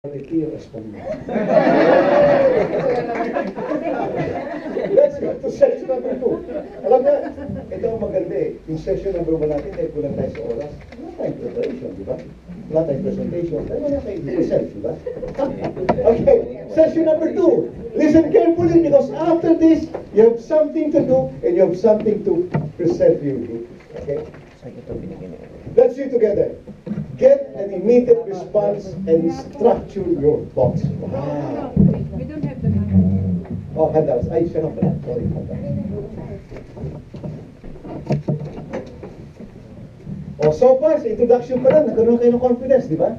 Respond mo. Let's go to section number 2. Alam na, ito ang maganda eh. Yung section number 1 natin, dahil kulang tayo sa oras, wala tayong preparation, di ba? Wala tayong presentation, dahil wala tayong present, di ba? Okay, section number 2. Listen carefully because after this, you have something to do and you have something to present to you. Okay? Let's see together. Get an immediate response and structure your thoughts. Wow. We don't have the money. Oh, handouts. Ay, siya na pala. Sorry, handouts. Oh, so far, sa introduction pa lang, nagkaroon kayo ng confidence, di ba?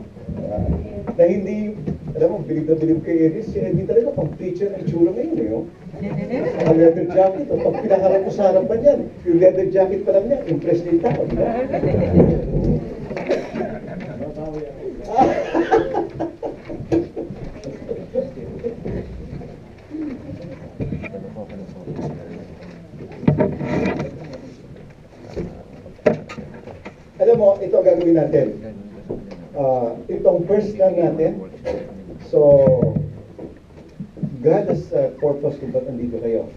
Na hindi, alam mo, bilib na bilib kay Eris, si Eddie talaga, pang teacher ng tsura ngayon, eh, oh. Ang leather jacket, oh, pag pinaharap ko sa harapan yan, yung leather jacket pa lang niya, impress na yung tao, di ba? Alam mo, ito ang gagawin natin. Itong first lang natin. So, God has purpose kung ba't nandito kayo.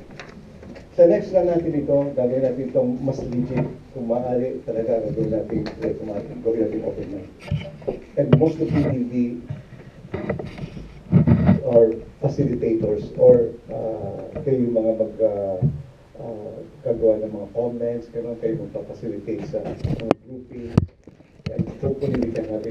Sa next lang natin ito, gagawin natin itong mas legit. Kung maaari talaga, gagawin natin open mind. And most of you will be or facilitators or kayo yung mga kagawa ng mga comments, kayo magpa-facilitate sa mga grouping. And hopefully we can have